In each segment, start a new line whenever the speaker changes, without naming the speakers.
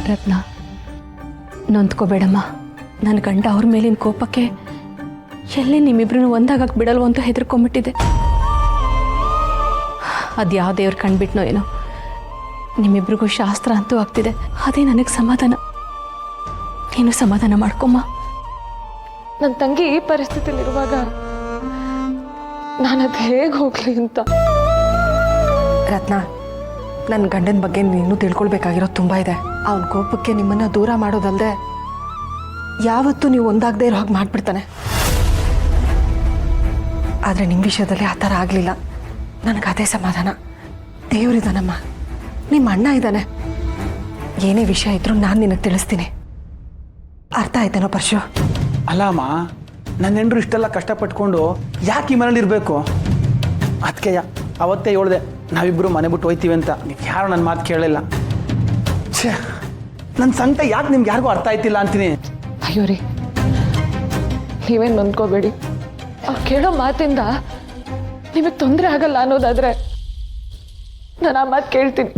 ರತ್ನ, ನೊಂದ್ಕೋಬೇಡಮ್ಮ. ನನ್ನ ಗಂಡ ಅವ್ರ ಮೇಲಿನ ಕೋಪಕ್ಕೆ ಎಲ್ಲೇ ನಿಮ್ಮಿಬ್ರು ಒಂದಾಗಕ್ಕೆ ಬಿಡಲ್ವ ಅಂತ ಹೆದರ್ಕೊಂಡ್ಬಿಟ್ಟಿದೆ. ಅದು ಯಾವ ದೇವ್ರು ಕಂಡುಬಿಟ್ನೋ ಏನೋ, ನಿಮ್ಮಿಬ್ರಿಗೂ ಶಾಸ್ತ್ರ ಅಂತೂ ಆಗ್ತಿದೆ. ಅದೇ ನನಗೆ ಸಮಾಧಾನ. ನೀನು ಸಮಾಧಾನ ಮಾಡ್ಕೊಮ್ಮ.
ನನ್ನ ತಂಗಿ ಈ ಪರಿಸ್ಥಿತಿಲಿರುವಾಗ ನಾನದು ಹೇಗೆ ಹೋಗ್ಲಿ ಅಂತ.
ರತ್ನ, ನನ್ನ ಗಂಡನ ಬಗ್ಗೆ ನೀನು ತಿಳ್ಕೊಳ್ಬೇಕಾಗಿರೋದು ತುಂಬ ಇದೆ. ಅವನ ಕೋಪಕ್ಕೆ ನಿಮ್ಮನ್ನು ದೂರ ಮಾಡೋದಲ್ಲದೆ ಯಾವತ್ತೂ ನೀವು ಒಂದಾಗದೇ ಇರೋ ಹಾಗೆ ಮಾಡಿಬಿಡ್ತಾನೆ. ಆದರೆ ನಿಮ್ಮ ವಿಷಯದಲ್ಲಿ ಆ ಥರ ಆಗಲಿಲ್ಲ. ನನಗೆ ಅದೇ ಸಮಾಧಾನ. ದೇವರಿದ್ದಾನಮ್ಮ, ನಿಮ್ಮ ಅಣ್ಣ ಇದ್ದಾನೆ. ಏನೇ ವಿಷಯ ಇದ್ರೂ ನಾನು ನಿನಗೆ ತಿಳಿಸ್ತೀನಿ. ಅರ್ಥ ಆಯ್ತೇನೋ ಪರಶು?
ಅಲ್ಲಮ್ಮ, ನನ್ನ ಹೆಂಡ್ರು ಇಷ್ಟೆಲ್ಲ ಕಷ್ಟಪಟ್ಕೊಂಡು ಯಾಕೆ ಈ ಮನೇಲಿ ಇರಬೇಕು? ಅದಕ್ಕೆ ಅವತ್ತೇ ಹೇಳ್ದೆ ನಾವಿಬ್ಬರು ಮನೆ ಬಿಟ್ಟು ಹೋಯ್ತೀವಿ ಅಂತ. ನೀವು ಯಾರು ನನ್ನ ಮಾತು ಕೇಳಲಿಲ್ಲ. ಛೇ, ನನ್ನ ಸಂಕಟ ಯಾಕೆ ನಿಮ್ಗೆ ಯಾರಿಗೂ ಅರ್ಥ ಆಯ್ತಿಲ್ಲ ಅಂತೀನಿ.
ಅಯ್ಯೋ ರೀ, ನೀವೇನು ನೊಂದ್ಕೋಬೇಡಿ. ಅವ್ರು ಕೇಳೋ ಮಾತಿಂದ ನಿಮಗೆ ತೊಂದರೆ ಆಗಲ್ಲ ಅನ್ನೋದಾದ್ರೆ ನಾನು ಆ ಮಾತು ಕೇಳ್ತೀನಿ.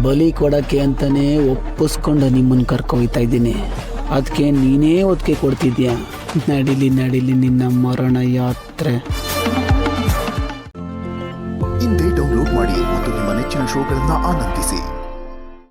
ಬಲಿ ಕೊಡೋಕ್ಕೆ ಅಂತಾನೆ ಒಪ್ಪಿಸ್ಕೊಂಡು ನಿಮ್ಮನ್ನು ಕರ್ಕೊಯ್ತಾ ಇದ್ದೀನಿ. ಅದಕ್ಕೆ ನೀನೇ ಒತ್ತಿಗೆ ಕೊಡ್ತಿದ್ಯಾ? ನಡಿಲಿ ನಡಿಲಿ ನಿನ್ನ ಮರಣ ಯಾತ್ರೆ.
ಇಂದೇ ಡೌನ್ಲೋಡ್ ಮಾಡಿ ಮತ್ತು ನಿಮ್ಮ ನೆಚ್ಚಿನ ಶೋಗಳನ್ನು ಆನಂದಿಸಿ.